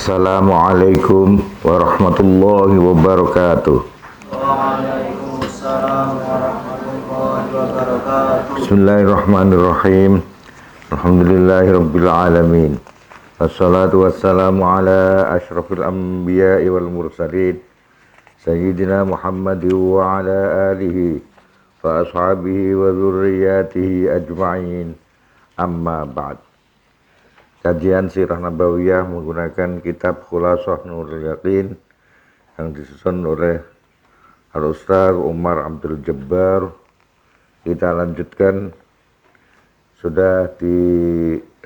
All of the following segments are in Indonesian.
Assalamualaikum warahmatullahi wabarakatuh. Waalaikumsalam warahmatullahi wabarakatuh. Bismillahirrahmanirrahim. Alhamdulillahirabbil alamin. Wassalatu wassalamu ala asyrafil anbiya'i wal mursalin sayyidina Muhammadin wa ala alihi wa ashabihi wa dzurriyyatihi ajma'in. Amma ba'd. Kajian Sirah Nabawiyah menggunakan kitab Khulasah Nurul Yaqin yang disusun oleh Al-Ustaz Umar Abdul Jabbar. Kita lanjutkan, sudah di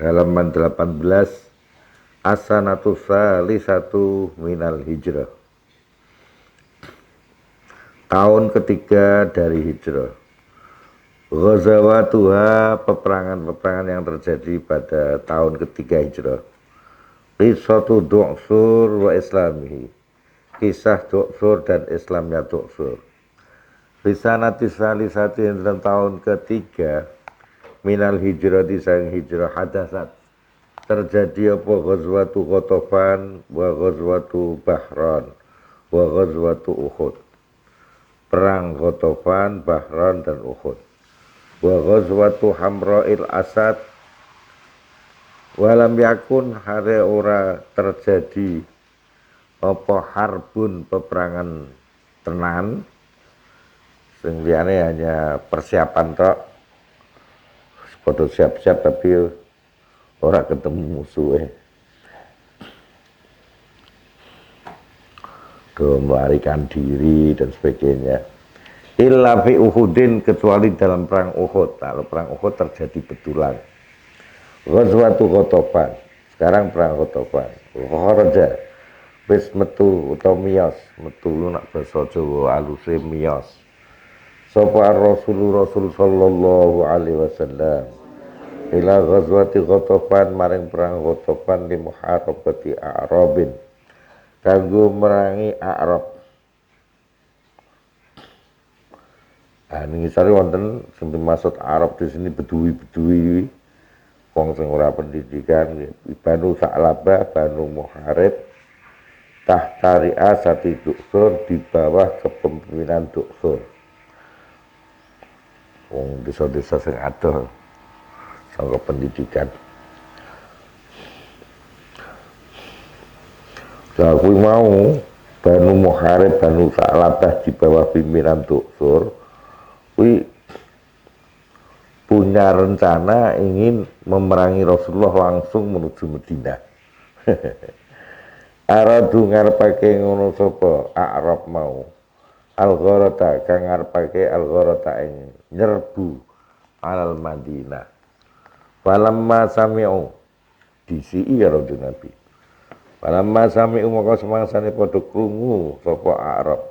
halaman 18, As-sanatu tsalisatu minal hijrah, tahun ketiga dari hijrah. Ghazawatuha, peperangan-peperangan yang terjadi pada tahun ketiga hijrah. Qissatu Du'sur wa islamihi, kisah Du'sur dan Islamnya Du'sur. Bisanati salisati, dalam tahun ketiga minal hijrah, di sang hijrah, hadasat, terjadi apa ghazwatu Ghatafan wa ghazwatu Bahran wa ghazwatu Uhud, perang Ghatafan, Bahran dan Uhud. Wa ghazwatu Hamra'il Asad, walam yakun, hare ora terjadi apa harbun, peperangan tenan, sing liyane hanya persiapan tok, padha siap-siap tapi ora ketemu musuhe, do melarikan diri dan sebagainya. Illa fi Uhudin, kecuali dalam perang Uhud. Kalau perang Uhud terjadi betulan. Ghazwatu Ghatafan, sekarang perang Ghatafan. Kharaja, wis metu utawa miyos, metu lu nak basa Jawa aluse miyos. Sapa Rasul sallallahu alaihi wasallam ila ghazwati Ghatafan, maring perang Ghatafan, li muharabati A'rabin, kanggo merangi A'rab. Ini sari wonten sing maksud Arab di sini bedui-bedui, wong sing ora pendidikan, Banu Sa'labah, Banu Muharib, tahta ri'asati Du'sur, di bawah kepemimpinan Du'sur. Wong desa-desa sing adoh saka pendidikan. Lah kuwi mau Banu Muharib, Banu Sa'labah di bawah pimpinan Du'sur punya rencana ingin memerangi Rasulullah langsung menuju Madinah. Aradu ngarepake ngono sapa A'rab mau, al-gharata, kang ngarepake al-gharata ing nyerbu alal Madinah. Falamma sami'u, disi karo Nabi. Falamma sami'u, maka semangsane padha krungu sapa A'rab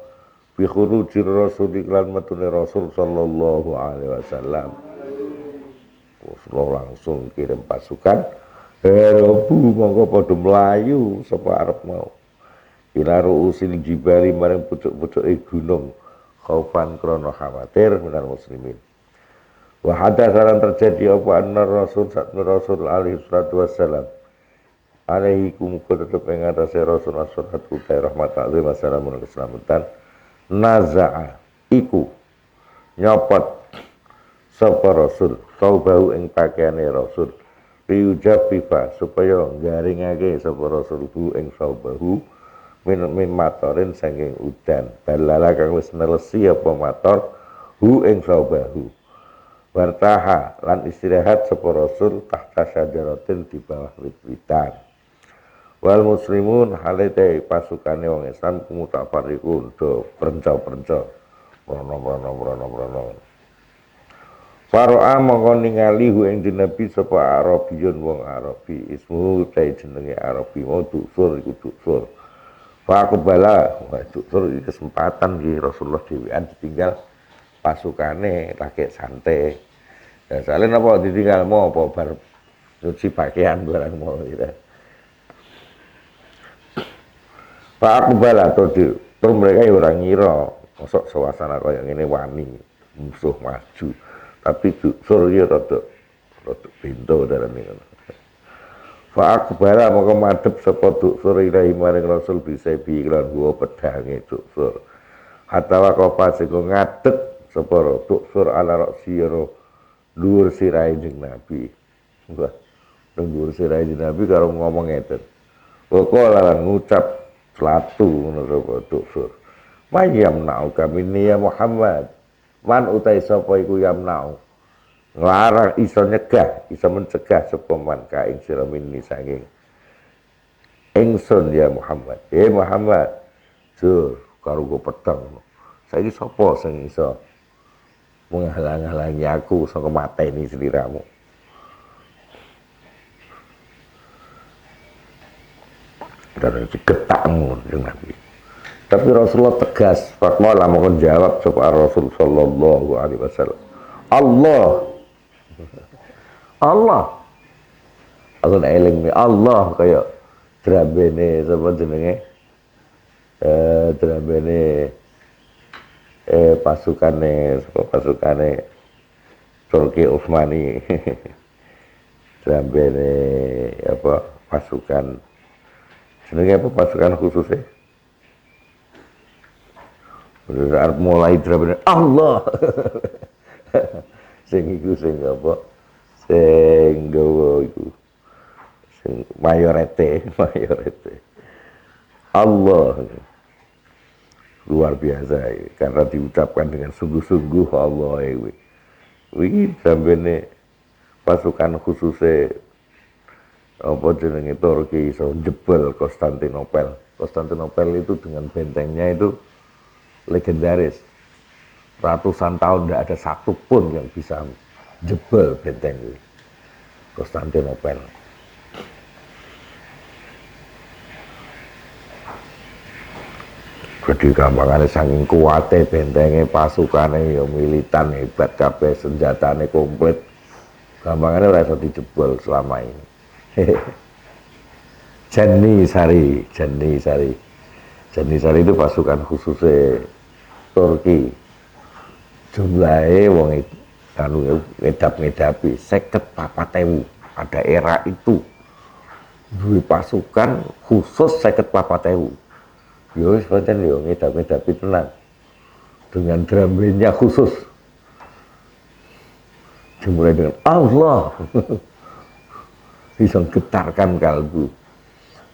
bi khurujir Rasul, iklan metune Rasul sallallahu alaihi wasallam. Rasulullah langsung kirim pasukan, Herobu mongko padha melayu sapa Arab mau. Ila ru'usil jibali, maring pucuk-pucuke gunung, khaufan krana khawatir minal muslimin. Wa hadatsaran terjadi apa anna Rasul satna Rasul alaihi salatu wassalam, alaihi kumuka tetep ing atase Rasul sallallahu alaihi wasallam keselamatan, naza'a iku nyopot sapa Rasul kaubahu ing pakaiane Rasul, riyujafifa, supaya garingake sapa Rasul bu ing saubahu min matorin saking udan, balala kang wis nelesi apa mator hu ing saubahu, wartaha lan istirahat sapa Rasul tahta syajaratin, di bawah wit-witan. Wal muslimun, halite pasukane wong Islam kumutafarriqun, do perenca-perenca, merono. Faro'a mongko ningali hu ing Nabi sapa Arabiyun, wong Arabi, ismu ta jenenge Arabi mau Du'sur, iku Du'sur. Fa aqbala, Du'sur iki kesempatan iki Rasulullah dhewean ditinggal pasukane lagi santai. Ya soalnya napa ditinggal mau apa bar nyuci pakaian barang mau gitu. Fa aqbala, terus mereka ya ora ngira mosok suasana kaya ngene wani musuh maju. Tapi Du'sur ya rada pintu darane ngono. Fa akbara maka madhep sapa Duksur ilahi maring Rasul bisa bi lan gua pedange Duksur. Hatta waqafa sing ngadeg sapa Duksur ala raksira dhuwur sirahe Kanjeng Nabi. Wah, dhuwur sirahe Kanjeng Nabi karo ngomong ngeten. Kok lan ngucap selatu ngono sapa Duksur. Mayam nau kami ya Muhammad. Man utai sapa iku yamnau. Nglarang iso nyegah, iso mencegah sapa man ka ing sira minni saking ingsun ya Muhammad. Muhammad, jur karo go pedang. Saiki sapa sing iso menghalang-halangi aku saka mateni sliramu? Dan getakmu dengan Nabi. Tapi Rasulullah tegas, faqala mongkon jawab sapa Rasul sallallahu alaihi wasallam. Allah. Aku nek eling Allah kaya drambene sapa jenenge? Drambene pasukane Turki Utsmani. Drambene apa pasukan jenenge apa pasukan khususnya? Udah mulai drambene Allah. Sing iku sing apa? Sing gawa iku. Sing mayorete. Allah. Luar biasa karena diucapkan dengan sungguh-sungguh Allah iki. Iki sambene pasukan khususnya apa jenenge Turki iso jebol Konstantinopel. Konstantinopel itu dengan bentengnya itu legendaris. Ratusan tahun tidak ada satupun yang bisa jebol benteng ini. Konstantinopel. Jadi gampangannya saking kuatnya bentengnya, pasukannya ya militan hebat kabeh, senjatanya komplit. Gampangannya ora iso dijebol selama ini. Jannisari itu pasukan khususnya Turki. Jumlahnya wong anu ngedap-ngedapi 54.000. Ada era itu duwe pasukan khusus 54.000. Yo wis pancen yo ngedap-ngedapi tenan. Dengan drambenya khusus. Dimulai dengan Allah. Bisa getarkan kalbu.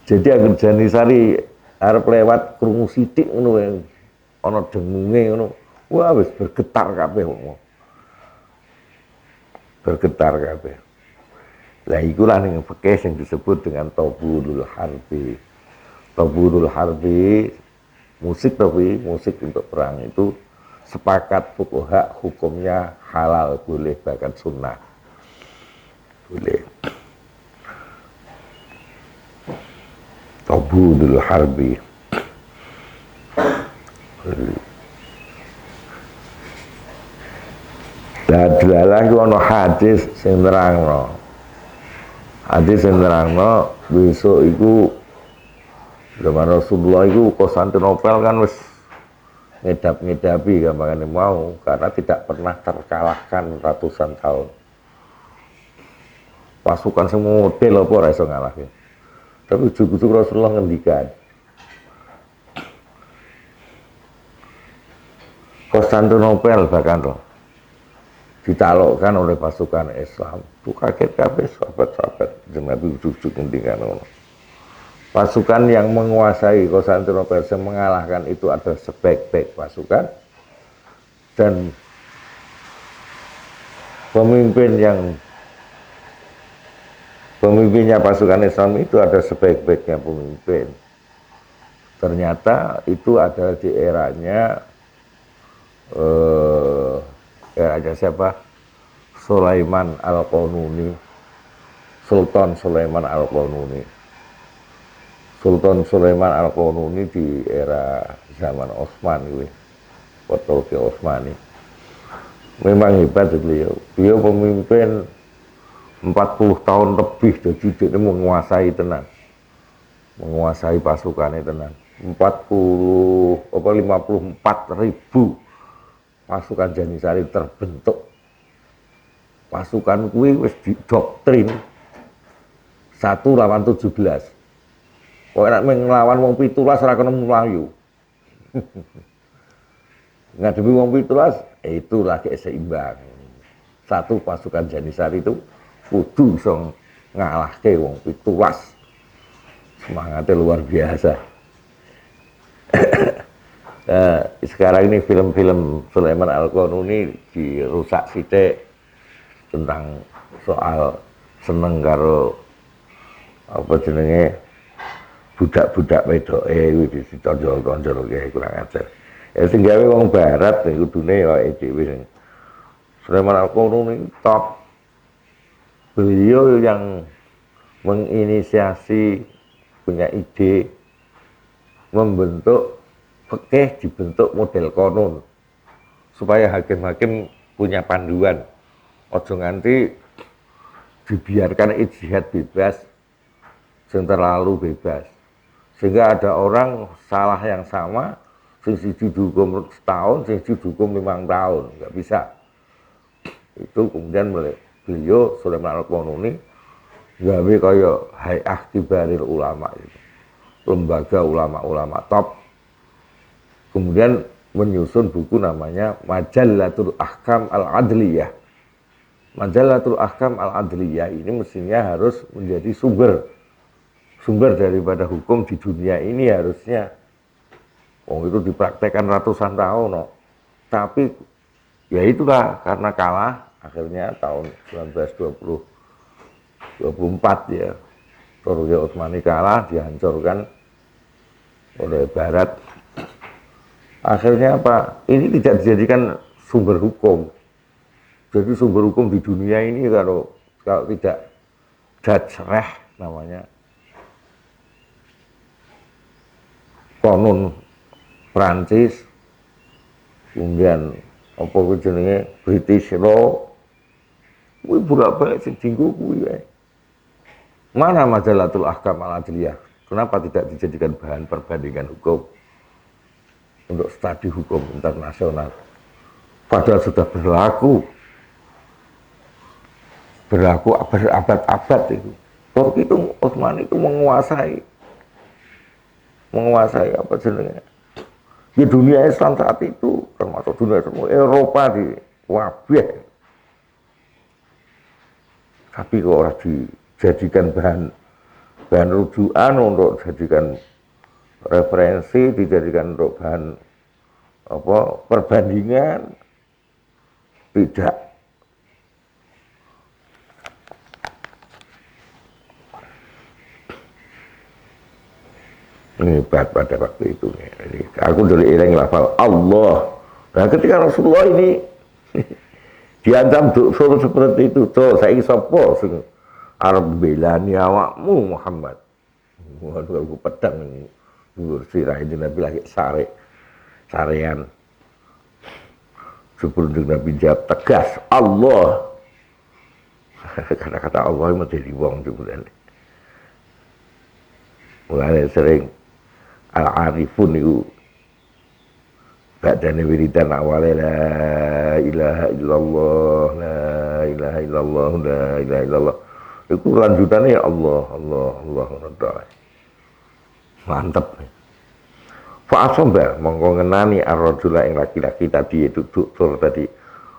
Jadi agar Jannisari arep lewat krungu sithik ngono wae. Ana dengunge ngono. Wah wis bergetar kabeh wong. Bergetar kabeh. Lah ikulah ning fikih sing disebut dengan tabulul harbi. Tabulul harbi musik tapi musik untuk perang itu sepakat fuqaha hukumnya halal, boleh bahkan sunnah. Boleh. Tabulul harbi. Dadalah iku ana hadis sing nerangno. Hadis sing nerangno besok iku zaman Rasulullah iku Konstantinopel kan wis ngedap-ngedapi gampangane mau karena tidak pernah terkalahkan ratusan tahun. Pasukan semua model apa ora iso ngalahke. Tapi ujug-ujug Rasulullah ngendikan Konstantinopel bahkan loh ditalokkan oleh pasukan Islam. Itu kaget kabeh sahabat-sahabat Nabi ujug-ujug ngendikan ngono. Pasukan yang menguasai Konstantinopel yang mengalahkan itu adalah sebaik-baik pasukan dan pemimpinnya pasukan Islam itu ada sebaik-baiknya pemimpin. Ternyata itu adalah di eranya siapa? Sulaiman Al-Qanuni. Sultan Sulaiman Al-Qanuni. Sultan Sulaiman Al-Qanuni di era zaman Utsman ini. Turki Utsmani. Memang hebat beliau. Beliau pemimpin 40 tahun lebih jadi dia menguasai tenan. Menguasai pasukannya tenan. 54.000 pasukan Jannisari terbentuk. Pasukan kuwi wis didoktrin 1 lawan 17. Kok nek nglawan wong 17 ora kena mlayu. Ngadepi wong 17 itu lagi seimbang. Satu pasukan Janisari itu kudu iso ngalahke wong 17. Semangatnya luar biasa. Nah, sekarang ini film-film Sulaiman Al-Qanuni dirusak sithik tentang soal seneng karo apa jenenge budak-budak wedoke kuwi ditonjol-tonjol kae kurang ajar. Ya sing gawe wong barat niku kudune ya dhewe. Sulaiman Al-Qanuni top. Beliau yang menginisiasi, punya ide membentuk fikih dibentuk model konon supaya hakim-hakim punya panduan. Ojo nganti dibiarkan ijtihad bebas, sing terlalu bebas. Sehingga ada orang salah yang sama, sing siji dihukum setahun, sing siji dihukum 5 tahun, nggak bisa. Itu kemudian beliau Sulaiman Al-Qanuni gawe kaya Hay'ah Kibaril Ulama itu. Lembaga ulama-ulama top. Kemudian menyusun buku namanya Majallatul Ahkam Al-Adliyah. Majallatul Ahkam Al-Adliyah ini mestinya harus menjadi sumber daripada hukum di dunia ini harusnya. Itu dipraktekkan ratusan tahun, no. Tapi ya itulah karena kalah akhirnya tahun 1924 ya. Turki Utsmani kalah, dihancurkan oleh Barat. Akhirnya apa? Ini tidak dijadikan sumber hukum. Jadi sumber hukum di dunia ini kalau tidak Dajreh namanya, konon Prancis, kemudian apa jenenge British law, kuwi bolak-balik sing dienggo kuwi wae. Mana Majallatul Ahkam Al-Adliyah? Kenapa tidak dijadikan bahan perbandingan hukum untuk studi hukum internasional? Padahal sudah berlaku berabad-abad itu. Turki itu Utsmani itu menguasai apa jenenge? Di dunia Islam saat itu, termasuk dunia semua Eropa di wabeh. Tapi kok orang dijadikan bahan rujukan untuk dijadikan referensi, dijadikan untuk bahan apa perbandingan, tidak. Ini hebat pada waktu itu. Jadi, aku dari ilang lafal Allah. Nah ketika Rasulullah ini diancam dosa seperti itu, tuh saya sopo sing arep belani awakmu Muhammad. Waduh aku pedang dhuwur sirah ini Nabi lagi sarean. Sebelum Nabi jawab tegas Allah. Kata-kata Allah itu menjadi wong sebenarnya. Mulai sering Al-Arifun itu ba'dane wiridan awalnya la ilaha illallah, la ilaha illallah, la ilaha illallah. Itu lanjutannya ya Allah, Allah, Allah, Allah. Mantap. Fa'asomba mongko ngenani ar-rajula ing laki-laki tadi itu dokter tadi.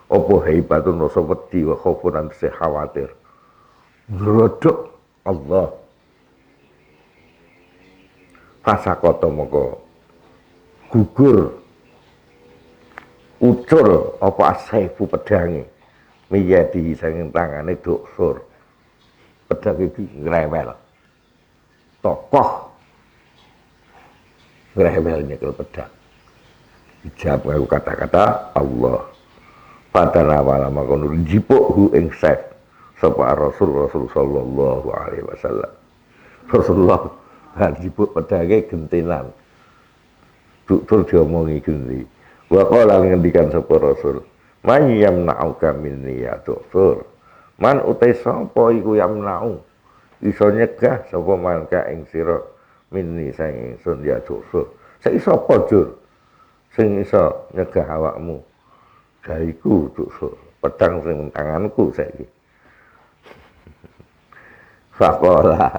Apa haibatun rasa wedi wa khaufun lan khawatir. Rodok Allah. Fasakoto mongko gugur ucul apa asaifu pedangi miyadi saking tangane dokter. Pedang iki ngrewel. Tokoh ngrewelnya kalau pedang. Dijawab aku kata-kata Allah. Padahal awal makonur jipuk hu ing saif sapa Rasul sallallahu alaihi wasallam. Rasulullah jipuk pedange gentenan. Dokter diomongi genti. Wa qala ngendikan sapa Rasul, "Man yamna'uka minni ya dokter." Man utai sapa iku yamna'u. Iso nyegah sapa man ka ing sira minni sang ingsun ya dokter. Saiki sapa Jur? Sing iso nyegah awakmu. Jariku dokter, pedang sing tanganku saiki. Fakola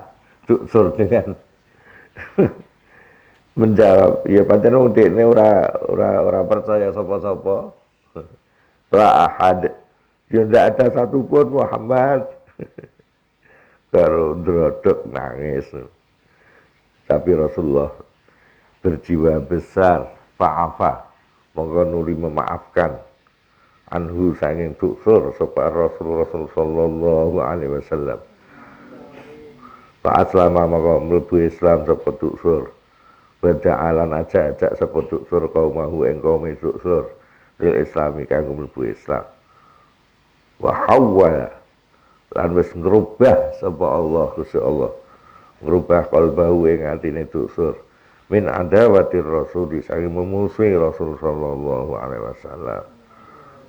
Duksur dengan menjawab, ya pancen wong dekne ora percaya sapa-sapa. La ahad. Ya ndak ada satupun Muhammad. Karo ndrodok nangis. Tapi Rasulullah berjiwa besar, fa'afa, monggo nuli memaafkan anhu sanging duksur sapa Rasul sallallahu alaihi wasallam. Fa'at selama monggo mlebu Islam sapa duksur. Berda'alan ajak sapa duksur kaumahu ing kaum duksur lil islami kanggo mlebu Islam. Wa hawwa lan wis ngrubah sapa Allah Gusti Allah. Ngrubah kalbahu ing atine duksur min adawatir rasul saking memusuhi Rasul sallallahu alaihi wasallam.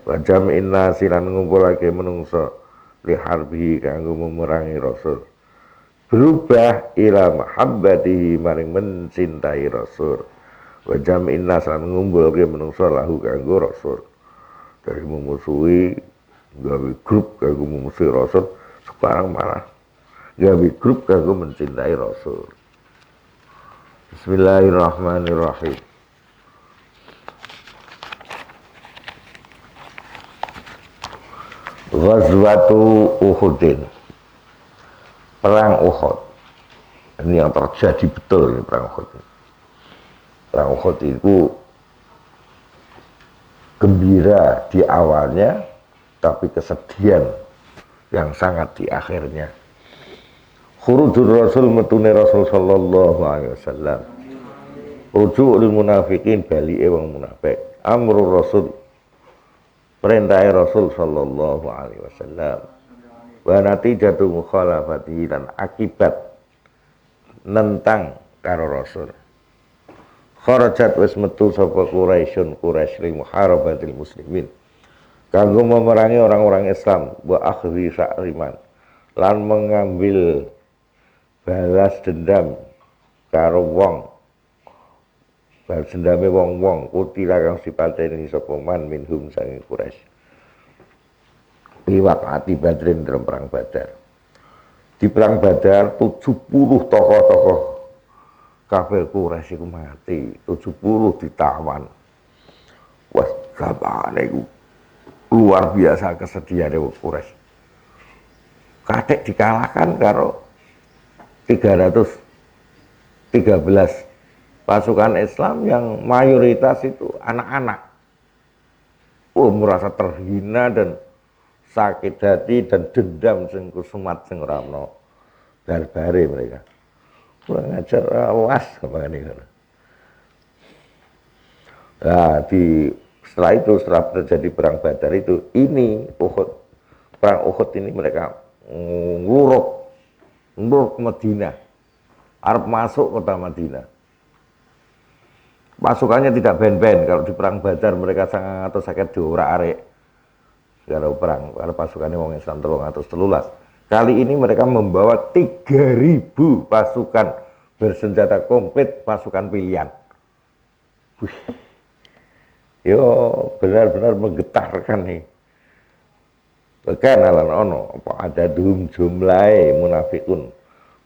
Wa jam'in nasi lan ngumpulake menungso li harbi kanggo memerangi Rasul. Berubah ila mahabbatihi maring mencintai Rasul. Wa jam'in nas lan ngumpulake menungso lahu kanggo Rasul. Dari memusuhi gawe grup kanggo memusuhi Rasul sekarang malah gawe grup kanggo mencintai Rasul. Bismillahirrahmanirrahim. Ghazwatu Uhudin. Perang Uhud. Ini yang terjadi betul ini perang Uhud. Perang Uhud itu gembira di awalnya, tapi kesedihan yang sangat di akhirnya. Khurujur Rasul metune Rasul sallallahu alaihi wasallam. Rujuk lil munafikin bali wong munafik. Amrul Rasul perintah Rasul sallallahu alaihi wasallam. Wa natijatu mukhalafati dan akibat nentang karo Rasul. Kharajat wis metu sapa Quraisyun Quraisy li muharabatil muslimin. Kanggo memerangi orang-orang Islam wa akhri sa'riman lan mengambil balas dendam karo wong. Balas dendame wong-wong kutila kang sipateni sapa man minhum saking Quraisy. Biwaqati Badrin dalam perang Badar. Di perang Badar 70 tokoh-tokoh kafir Quraisy iku mati, 70 ditawan. Wah, sabane iku luar biasa kesedihan wong Quraisy. Kadek dikalahkan karo 313 pasukan Islam yang mayoritas itu anak-anak. Merasa terhina dan sakit hati dan dendam sing kusumat sing ora ono barbare mereka. Kurang ajar awas kemana ini. Nah, setelah itu setelah terjadi perang Badar itu perang Uhud ini mereka nguruk Madinah, arep masuk kota Madinah. Pasukannya tidak ben-ben. Kalau di perang Badar mereka sangat atau sakit diorak-arik. Kalau pasukannya wong Islam 313. Kali ini mereka membawa 3.000 pasukan bersenjata komplit, pasukan pilihan. Wih. Yo benar-benar menggetarkan nih. Bahkan alan ono apa ada jumlahe munafikun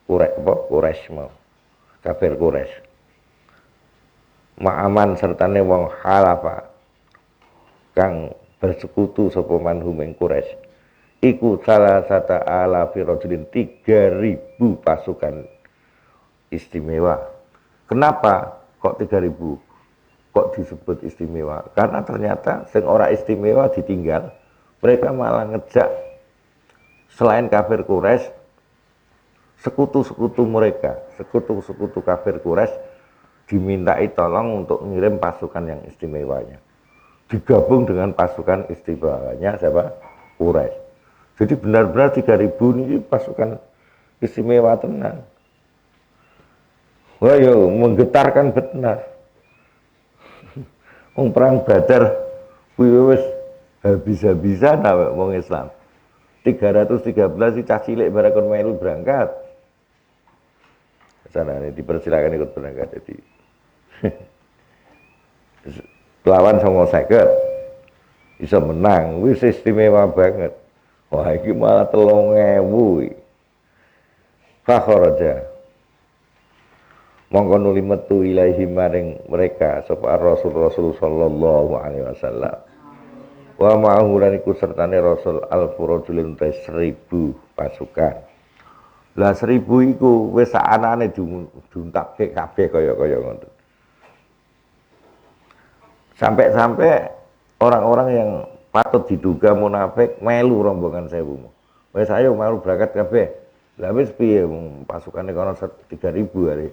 Quraisy mau kafir Quraisy ma'aman sertane wong halafa kang bersekutu sapa manhum ing Quraisy iku salah satu ala firajulin 3.000 pasukan istimewa. Kenapa kok 3.000 kok disebut istimewa? Karena ternyata sing ora istimewa ditinggal. Mereka malah ngejak selain kafir Quraisy, sekutu-sekutu mereka, sekutu-sekutu kafir Quraisy dimintai tolong untuk ngirim pasukan yang istimewanya. Digabung dengan pasukan istimewanya siapa? Quraisy. Jadi benar-benar 3.000 ini pasukan istimewa tenang. Wah yo menggetarkan benar. Perang Badar wis habis-habisan wong Islam. 313 cah cilik barakon melu berangkat. Sana ini dipersilakan ikut berangkat jadi. Lawan sama seket bisa menang, wis istimewa banget. Wah iki malah 3.000. Fakharaja mongko nuli metu ilahi maring mereka sapa Rasul sallallahu alaihi wasallam wa ma'ahu lan iku sertane Rasul al-furujulin 1000 pasukan. Lah 1000 iku wis anane diuntakke kabeh kaya-kaya ngoten. Sampai-sampai orang-orang yang patut diduga munafik melu rombongan 1000. Wis ayo melu berangkat kabeh. Lah wis piye pasukane kono 3000 hari.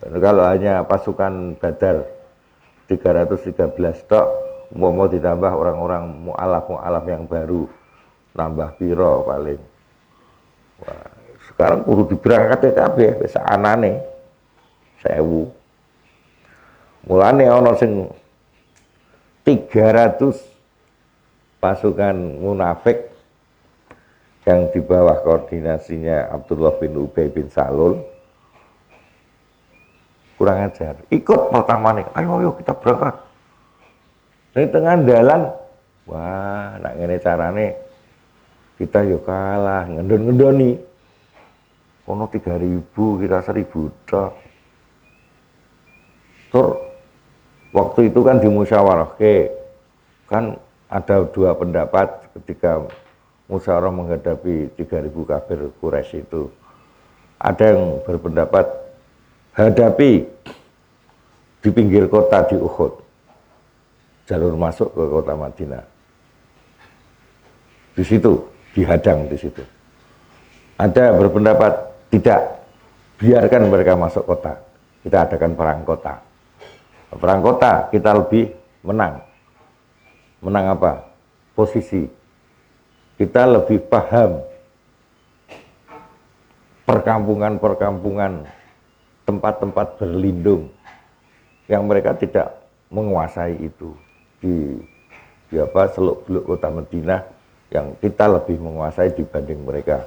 Dan kalau hanya pasukan Badar 313 tok, mau ditambah orang-orang mu'alaf yang baru, nambah piro paling. Wah, sekarang kudu diberangkat kabeh wis anane 1000. Mulane ana sing 300 pasukan munafik yang di bawah koordinasinya Abdullah bin Ubay bin Salul kurang ajar, ikut pertama nih, ayo kita berangkat. Di tengah jalan, wah, nak ngene carane kita yuk kalah, ngendon-ngendoni. Kono 3000, kita 1000 tok. Tur, waktu itu kan dimusyawarah, kan ada dua pendapat ketika musyawarah menghadapi 3000 kafir Quraisy itu. Ada yang berpendapat hadapi di pinggir kota di Uhud, jalur masuk ke kota Madinah. Di situ dihadang di situ. Ada berpendapat tidak, biarkan mereka masuk kota. Kita adakan perang kota. Perang kota kita lebih menang. Menang apa? Posisi. Kita lebih paham perkampungan-perkampungan, tempat-tempat berlindung yang mereka tidak menguasai itu di seluk-beluk kota Madinah yang kita lebih menguasai dibanding mereka.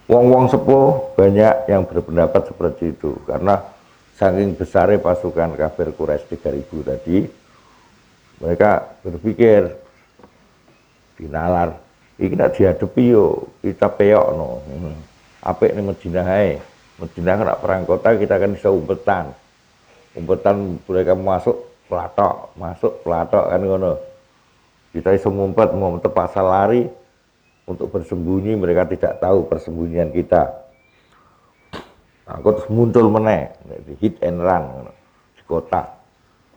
Wong-wong sepuh banyak yang berpendapat seperti itu karena saking besarnya pasukan kafir Quraisy 3000 tadi, mereka berpikir dinalar iki nak dihadapi yo kita peyok no. Apik ning Madinah ae. Madinah kena perang kota kita kan bisa umpetan mereka masuk pelatok kan ngono. Kita bisa ngumpet mau terpaksa lari untuk bersembunyi, mereka tidak tahu persembunyian kita. Nah, terus muncul meneh hit and run di kota,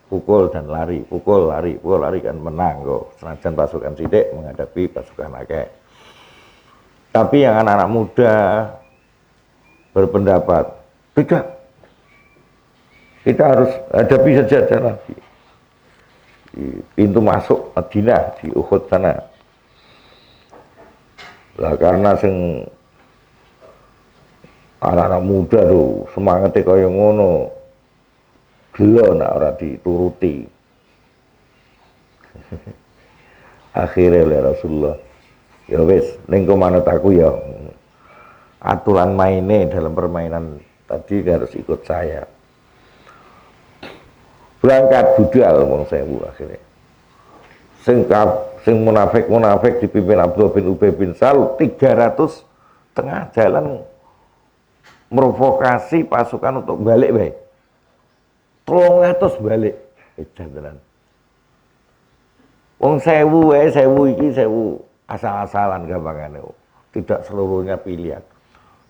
pukul lari kan menang kok. Senajan pasukan sidik menghadapi pasukan akeh. Tapi yang anak-anak muda berpendapat tidak, kita harus hadapi saja lagi di pintu masuk Madinah di Uhud sana. Lah karena sing anak-anak muda tuh semangatnya kaya ngono, gelo nak ora dituruti. Akhirnya oleh Rasulullah, ya wis ning manut aku ya. Aturan mainnya dalam permainan tadi harus ikut saya. Berangkat budal wong 1000 akhirnya. Sing munafik dipimpin Abdullah bin Ubay bin Salul 300 tengah jalan merovokasi pasukan untuk balik bae. 300 balik. Jantenan. Wong 1000 wae 1000 iki 1000 asal-asalan gampangane. Tidak seluruhnya pilihan.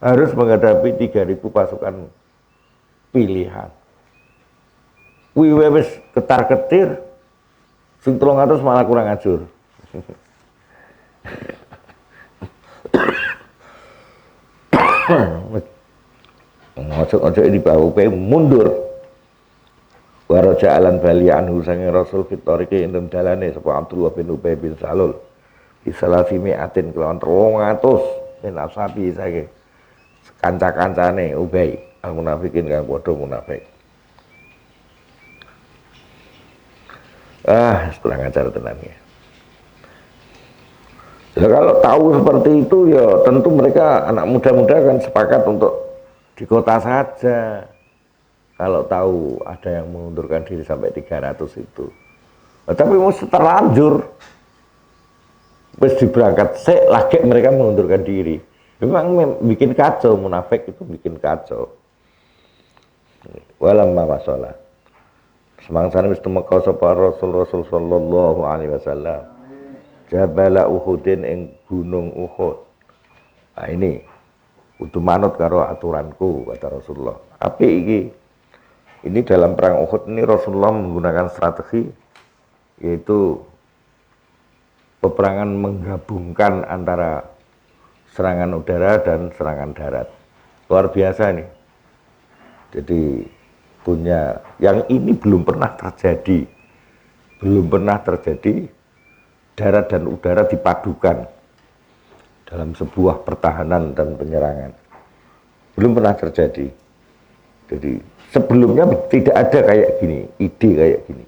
Harus menghadapi 3000 pasukan pilihan. Wis ketar-ketir, sing 300 malah kurang ajur. Ojo ini bau mundur. Waraja alan bali anhu sange Rasul fitorike ing dalane sapa Abdullah bin Ubay bin Salul. Isalasi mi'atin kelawan 300 min ashabi saking kanca-kancane Ubay al munafikin kang padha munafik. Kurang ajar tenan ya. Jadi kalau tahu seperti itu ya tentu mereka anak muda-muda kan sepakat untuk di kota saja. Kalau tahu ada yang mengundurkan diri sampai 300 itu. Tapi mesti terlanjur. Wis diberangkat sik lagi mereka mengundurkan diri. Memang bikin kacau, munafik itu bikin kacau. Walamma masalah. Semangsa wis tumeka sapa Rasul sallallahu alaihi wasallam. Jabal Uhudin ing gunung Uhud. Nah ini kudu manut karo aturanku kata Rasulullah. Tapi ini dalam perang Uhud ini Rasulullah menggunakan strategi yaitu peperangan menggabungkan antara serangan udara dan serangan darat. Luar biasa nih. Jadi punya yang ini belum pernah terjadi. Belum pernah terjadi darat dan udara dipadukan dalam sebuah pertahanan dan penyerangan. Belum pernah terjadi. Jadi sebelumnya tidak ada kayak gini, ide kayak gini.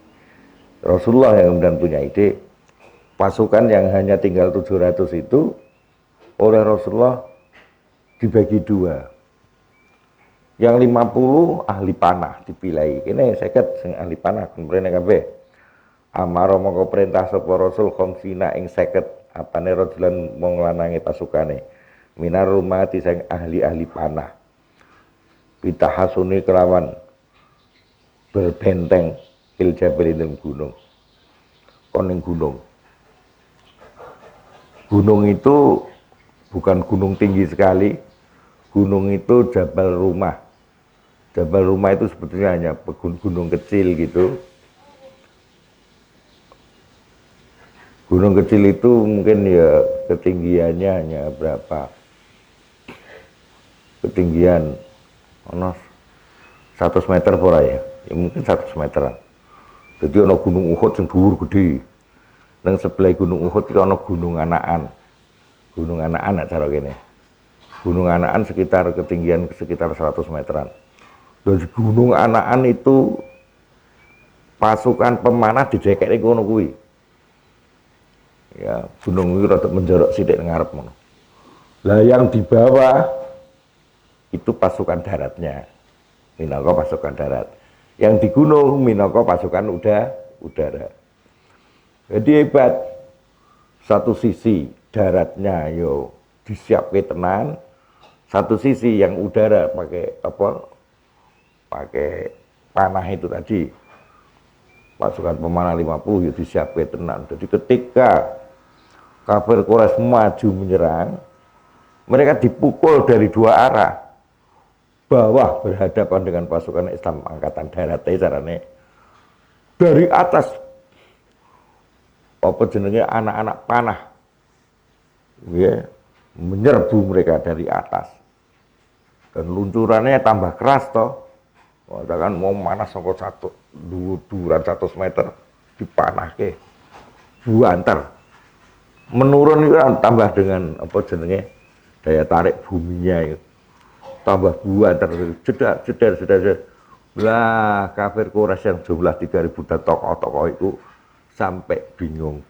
Rasulullah yang kemudian punya ide, pasukan yang hanya tinggal 700 itu oleh Rasulullah dibagi dua. Yang 50 ahli panah dipilih. Ini seket sing ahli panah kemudian kabeh. Amaro mongko perintah sapa Rasul khamsina ing 50 apane rajulan wong lanange pasukane. Minar rumati sing ahli-ahli panah. Bitahasuni kelawan berbenteng il jabal ing gunung. Koning gunung. Gunung itu bukan gunung tinggi sekali. Gunung itu Jabal Rumah. Jabal Rumah itu sebetulnya hanya gunung kecil gitu. Gunung kecil itu mungkin ya ketinggiannya hanya berapa? Ketinggian 100 meter pura ya. Ya mungkin 100 meteran. Jadi ada gunung Uhud yang dhuwur gede. Nang sebelah gunung Uhud itu ada gunung Anaan. Gunung Anaan cara kene. Gunung Anaan sekitar ketinggian sekitar 100 meteran. Dari gunung Anaan itu pasukan pemanah dijekekne kono kuwi. Ya, gunung itu rada menjorok sithik ngarep ngono. Lah yang di bawah itu pasukan daratnya. Minangka pasukan darat. Yang di gunung minangka pasukan udara. Jadi hebat. Satu sisi daratnya yo disiapke tenan, satu sisi yang udara pakai apa? Pakai panah itu tadi. Pasukan pemanah 50 yo disiapke tenan. Jadi ketika kafir Quraisy maju menyerang, mereka dipukul dari dua arah. Bawah berhadapan dengan pasukan Islam angkatan darat carane. Dari atas apa jenenge anak-anak panah. Ya, menyerbu mereka dari atas. Dan luncurannya tambah keras toh. Katakan mau manas sampai duran 100 meter dipanahke. Buantar. Menurun itu tambah dengan apa jenenge daya tarik buminya itu. Tambah buantar jedar. Lah kafir Quraisy yang jumlah 3.000 dan tokoh-tokoh itu sampai bingung.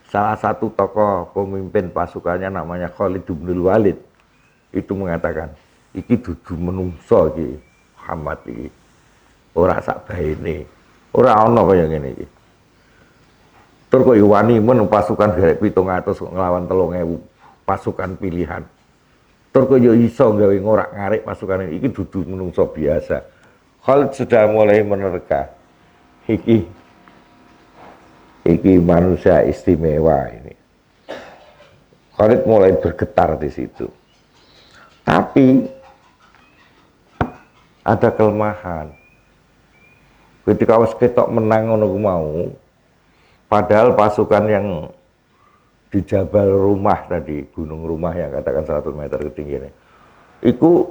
Salah satu tokoh pemimpin pasukannya namanya Khalid bin Walid itu mengatakan, iki dudu menungso iki Muhammad iki. Ora sak baene. Ora ana kaya ngene iki. Tur kok wani men pasukan garek 700 kok nglawan 3.000 pasukan pilihan. Tur kok yo iso gawe ngorak-ngarik pasukan iki dudu menungso biasa. Khalid sudah mulai menerka. Iki manusia istimewa ini. Khalid mulai bergetar di situ. Tapi ada kelemahan. Ketika wis ketok menang ngono mau, padahal pasukan yang di Jabal Rumah tadi, gunung rumah yang katakan 100 meter ketinggiannya, itu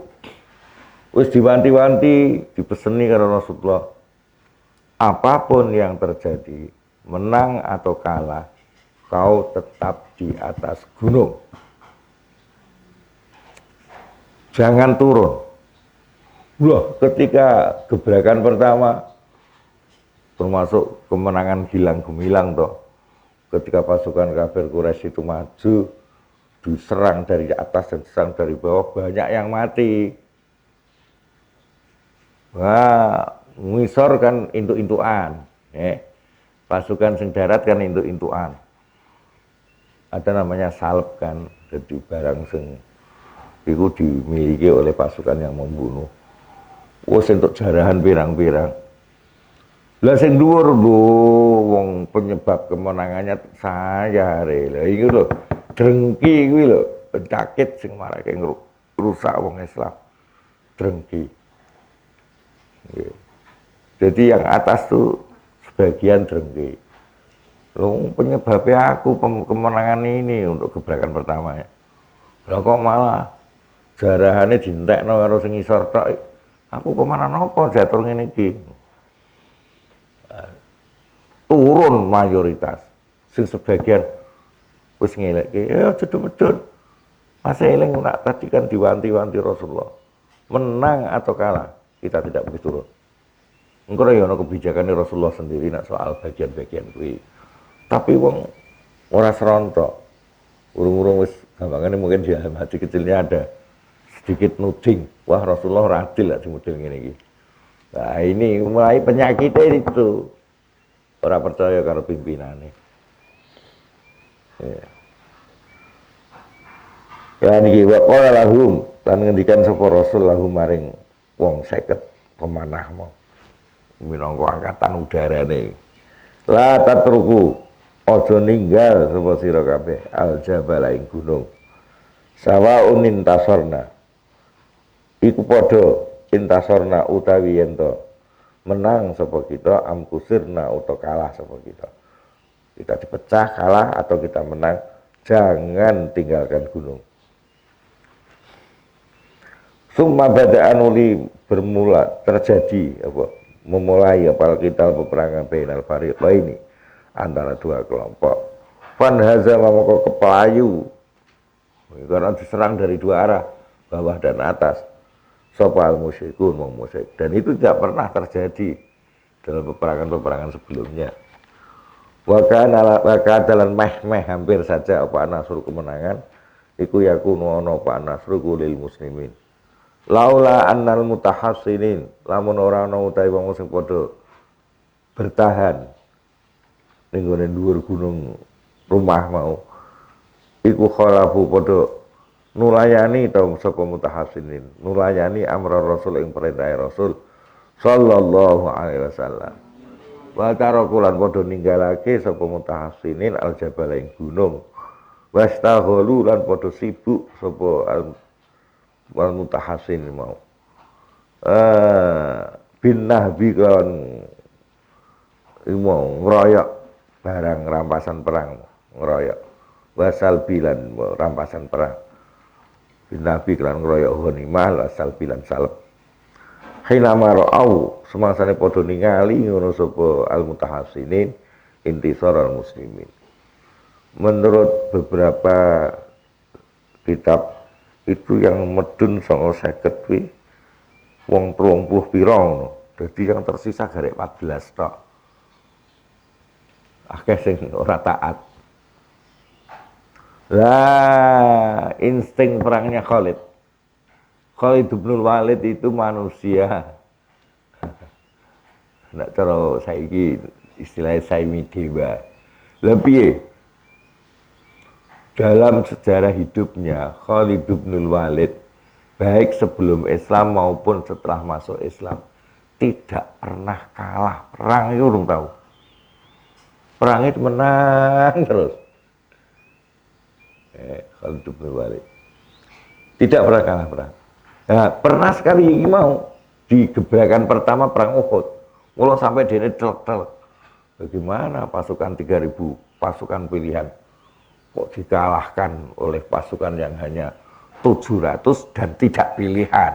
wis diwanti-wanti, dipeseni karena Rasulullah, apapun yang terjadi, menang atau kalah, kau tetap di atas gunung. Jangan turun. Loh, ketika gebrakan pertama, termasuk kemenangan gilang gemilang toh, ketika pasukan kafir Quraisy itu maju, diserang dari atas dan diserang dari bawah, banyak yang mati. Wah, ngisor kan intuk-intukan, pasukan sing darat kan intuk-intukan. Ada namanya salep kan, jadi barang sing itu dimiliki oleh pasukan yang membunuh. Wes entuk jarahan pirang-pirang. Lah sing dhuwur lho wong penyebab kemenangannya saya hari. Lah iki lho drengki kuwi lho penyakit sing marake rusak wong Islam. Drengki. Nggih. Jadi yang atas tuh sebagian drengki. Loh penyebabnya aku kemenangan ini untuk gebrakan pertama ya. Lah kok malah jarahane dintekno karo sing isor tok. Aku kemana nopo jatuh ngene iki. Turun mayoritas. Sing sebagian wis ngelekke, ya jedut-jedut. Masih eling nak tadi kan diwanti-wanti Rasulullah. Menang atau kalah, kita tidak boleh turun. Engko ya ana kebijakan Rasulullah sendiri nak soal bagian-bagian kuwi. Tapi wong ora serontok. Urung-urung wis gampangane mungkin di hati kecilnya ada sedikit nuding. Wah Rasulullah ora adil lah di model ngene iki. Nah ini mulai penyakitnya itu. Ora percaya karo pimpinane. Ya. Ya niki wa qala lahum lan ngendikan sapa Rasul lahum maring wong 50 pemanah mau. Minangka angkatan udarane. La tatruku aja ninggal sapa sira kabeh al jabala ing gunung. Sawaun intasorna. Iku padha intasorna utawi yen to menang sapa kita amkusirna utawa kalah sapa kita. Kita dipecah kalah atau kita menang, jangan tinggalkan gunung. Summa bada'an uli bermula terjadi apa memulai apal kita peperangan bainal fariqaini antara dua kelompok. Fan hazama maka kepelayu karena diserang dari dua arah, bawah dan atas. Sopal musyrikun wong musyrik, dan itu tidak pernah terjadi dalam peperangan-peperangan sebelumnya. Waka dalam meh hampir saja apa nasru kemenangan iku yakunu ana apa nasru lil muslimin. Laula annal mutahassinin lamun ora ana utawi wong sing padha bertahan ning ngene dhuwur gunung rumah mau iku khalafu padha nulayani taum sapa mutahassinin nulayani amra rasul ing perintah Rasul sallallahu alaihi wasallam wa tarakulan padha ninggalake sapa mutahassinin al jabal ing gunung wastaghalu lan padha sibuk sapa al mutahassin mau bin nahbi kan mau ngeroyok barang rampasan perang ngeroyok wasal bilan rampasan perang Nabi kelan ngeroyok ghanimah asal bilan salep. Hina marau semangsane padha ningali ngono sapa al mutahassinin intisar al muslimin. Menurut beberapa kitab itu yang medun 50 kuwi wong 30 pira ngono. Dadi yang tersisa garek 14 tok. Akeh sing ora taat. Lah insting perangnya Khalid bin Walid itu manusia. Nak cara saiki istilahnya saimi dewa. Lebih dalam sejarah hidupnya Khalid bin Walid baik sebelum Islam maupun setelah masuk Islam tidak pernah kalah perang. Itu orang tahu. Perang itu menang terus. Khalid bin Walid tidak pernah kalah perang. Nah, pernah sekali ini mau di gebrakan pertama perang Uhud, mulai sampai dia telek-telek. Bagaimana pasukan 3.000 pasukan pilihan kok dikalahkan oleh pasukan yang hanya 700 dan tidak pilihan,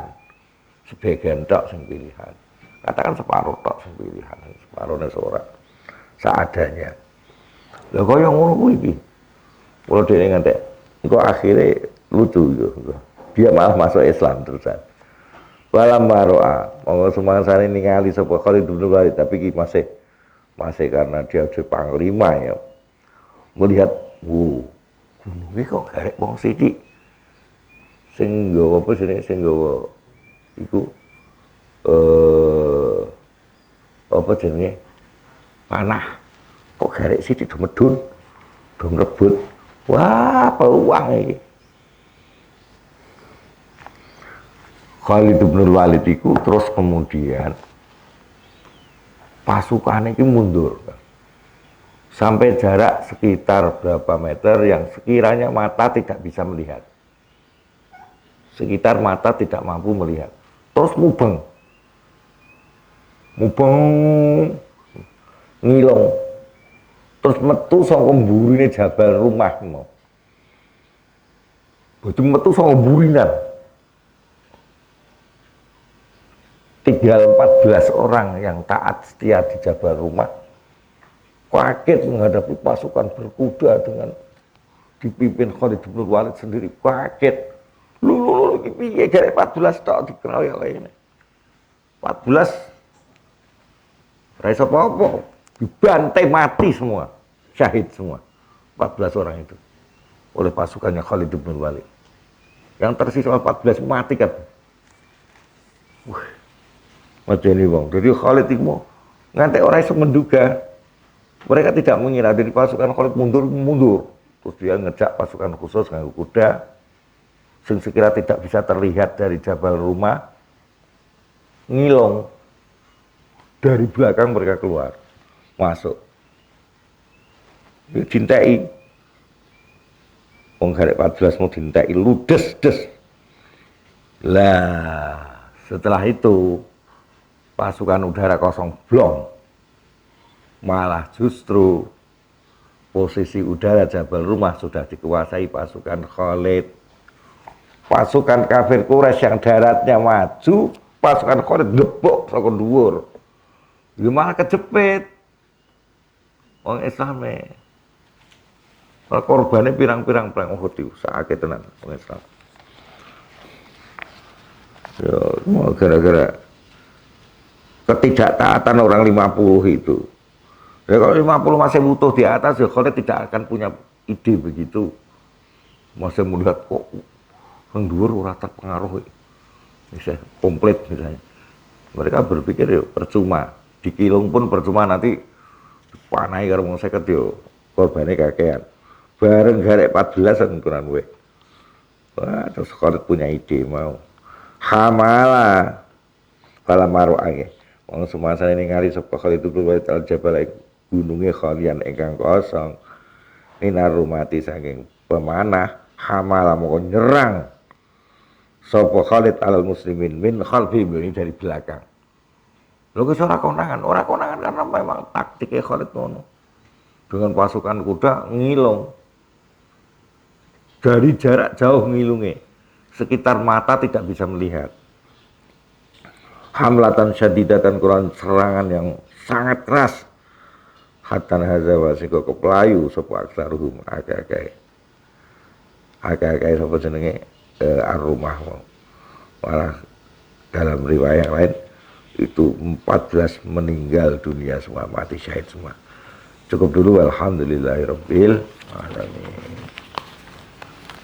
sebagian tok sing pilihan. Katakan separuh tok sing pilihan, separuhnya seorang seadanya. Lah kaya ngono kuwi iki. Kalau dia ngantek, kok akhirnya lucu gitu. Dia malah masuk Islam terusan. Walam maroa, mau semangsane ningali sapa Khalid bin Walid, tapi masih karena dia udah panglima ya. Melihat, ini kok garek wong sithik. Sing nggawa apa jenenge sing nggawa iku apa jenenge? Panah. Kok garek sithik do medun, do rebut. Wah, peluang ini. Khalid bin Walid itu terus kemudian pasukannya itu mundur sampai jarak sekitar berapa meter yang sekiranya mata tidak bisa melihat, sekitar mata tidak mampu melihat, terus mubeng ngilong, terus metu saka mburine Jabal Rumah mau. Betul metu saka mburinan. Tinggal 14 orang yang taat setia di Jabal Rumah kaget menghadapi pasukan berkuda dengan dipimpin Khalid bin Walid sendiri. Kaget. Lu piye gare 14 tok dikeroyok ini. 14 ora iso apa-apa, dibantai mati semua, syahid semua. 14 orang itu oleh pasukannya Khalid bin Walid. Yang tersisa 14 mati kan. Mateni wong. Jadi Khalid itu mau ngantek orang iso menduga. Mereka tidak mengira dari pasukan Khalid mundur. Terus dia ngejak pasukan khusus nganggo kuda sing sekira tidak bisa terlihat dari Jabal Rumah, ngilong dari belakang mereka keluar masuk. Ini dintai wong garek 14 mau dintai ludes des. Lah setelah itu pasukan udara kosong blong, malah justru posisi udara Jabal Rumah sudah dikuasai pasukan Khalid. Pasukan kafir Quraisy yang daratnya maju, pasukan Khalid gebok saka dhuwur. Ya malah kejepit wong Islame. Korbannya pirang-pirang perang Uhud itu sakit tenan wong Islam. Ya, mau gara-gara ketidaktaatan orang 50 itu. Ya kalau 50 masih butuh di atas, ya Khalid tidak akan punya ide begitu. Masih melihat kok yang dhuwur ora terpengaruh. Bisa komplit misalnya. Mereka berpikir ya percuma, dikilung pun percuma, nanti dipanai karo wong 50 yo korbane kakean. Bareng garek 14 ukuran we. Wah, terus Khalid punya ide mau. Hamala kala maru age. Wong semasa ini ngali sapa Khalid itu Walid al-Jabal gununge Khalian ingkang kosong. Minar rumati saking pemanah hamala moko nyerang sapa Khalid alal muslimin min khalfi ini dari belakang. Lho wis ora konangan karena memang taktiknya Khalid ngono. Dengan pasukan kuda ngilung. Dari jarak jauh ngilunge. Sekitar mata tidak bisa melihat. Hamlatan syadidatan Quran serangan yang sangat keras. Hatta hadza wa sika keplayu sapa aksaruhum akeh-akeh sapa jenenge Ar-Rumah. Malah dalam riwayat lain itu 14 meninggal dunia semua, mati syahid semua. Cukup dulu, alhamdulillahirabbil alamin.